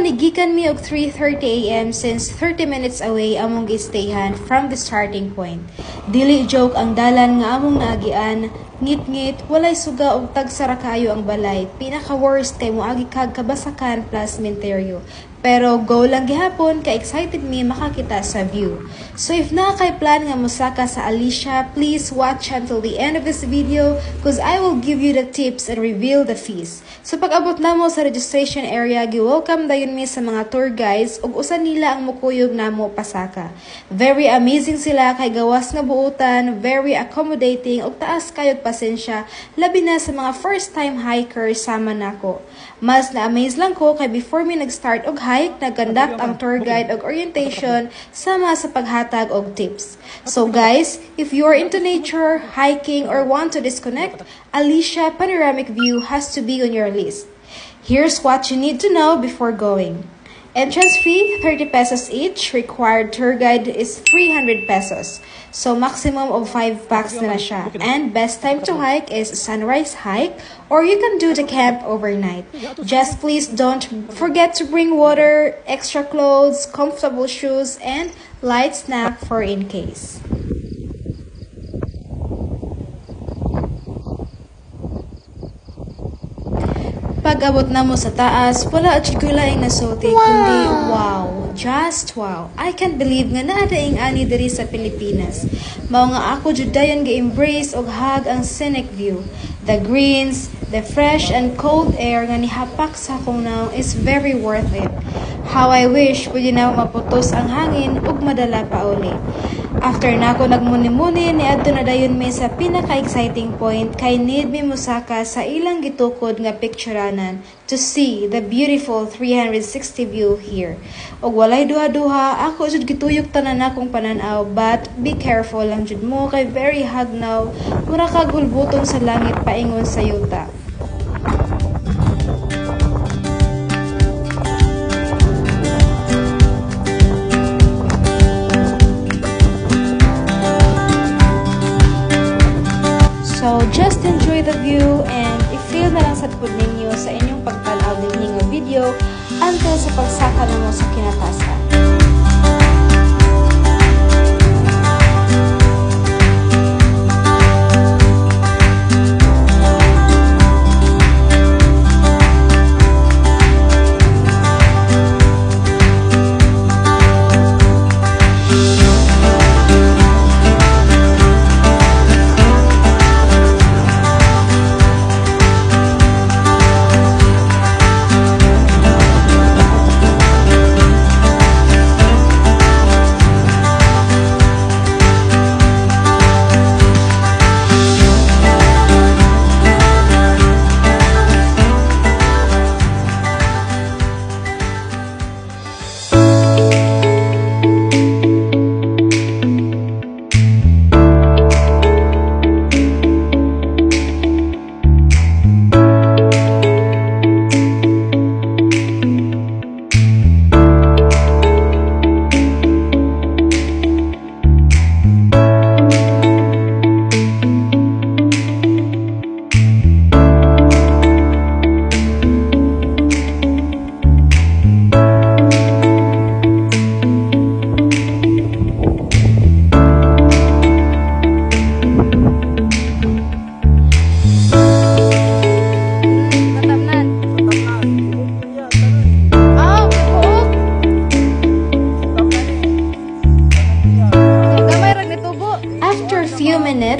Actually, gikan mi og 3:30 AM since 30 minutes away among gistayhan from the starting point. Dili joke ang dalan nga among naagian, ngit-ngit, walay suga og tagsara kaayo ang balay. Pinaka-worst kay moagi kag kabasakan plus minteryo. Pero go lang gihapon ka excited mi makakita sa view. So if na kay plan nga musaka sa Alicia, please watch until the end of this video cause I will give you the tips and reveal the fees. So pag abot namo sa registration area, gi-welcome dayon mi sa mga tour guides ug usa nila ang mukuyog namo pasaka. Very amazing sila kay gawas nga buutan, very accommodating ug taas kayod pasensya labi na sa mga first time hikers sama nako. Mas na-amaze lang ko kay before mi nag-start og hike, nag-conduct ang tour guide og orientation sama sa paghatag og tips. So guys, if you are into nature, hiking, or want to disconnect, Alicia Panoramic View has to be on your list. Here's what you need to know before going. Entrance fee, 30 pesos each. Required tour guide is 300 pesos. So maximum of 5 packs na siya. And best time to hike is sunrise hike or you can do the camp overnight. Just please don't forget to bring water, extra clothes, comfortable shoes, and light snack for in case. Pag abot na mo sa taas, wala at ko laing nasulti, kundi wow, just wow. I can't believe nga naadaing ani diri sa Pilipinas. Mao nga ako jud dayon ga-embrace og hug ang scenic view. The greens, the fresh and cold air nga nihapak sa akong naong is very worth it. How I wish pwede na maputos ang hangin ug madala pa uli. After nako nagmuni-muni, niadto na dayon mi sa pinaka-exciting point kay need mi musaka sa ilang gitukod nga picturanan to see the beautiful 360 view here. Og walay duha-duha, ako jud gituyok tanan akong pananaw, but be careful lang jud mo kay very hagnaw, mura kag hulbutong sa langit paingon sa yuta. So, just enjoy the view and i-feel na lang sa tupod ninyo sa inyong pagtanaw din ng video until sa pagsaka na mo sa kinatasan.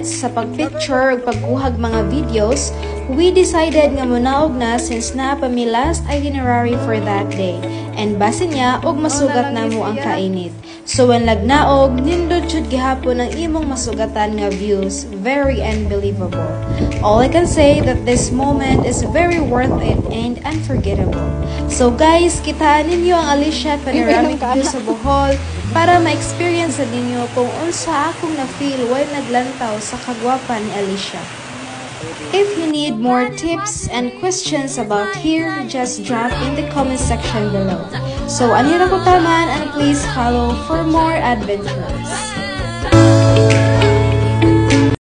Sa pagpicture ug pagkuhag mga videos, we decided nga monaog na since na pa mi last itinerary for that day. And base niya og masugat namo ang kainit. So when lagnaog, nindot jud gihapon ang imong masugatan nga views, very unbelievable. All I can say that this moment is very worth it and unforgettable. So guys, kitaan ninyo ang Alicia Panoramic View sa Bohol para ma-experience ninyo kung unsa akong na-feel while naglantaw sa kagwapan ni Alicia. If you need more tips and questions about here, just drop in the comment section below. So, anira ko taman and please follow for more adventures.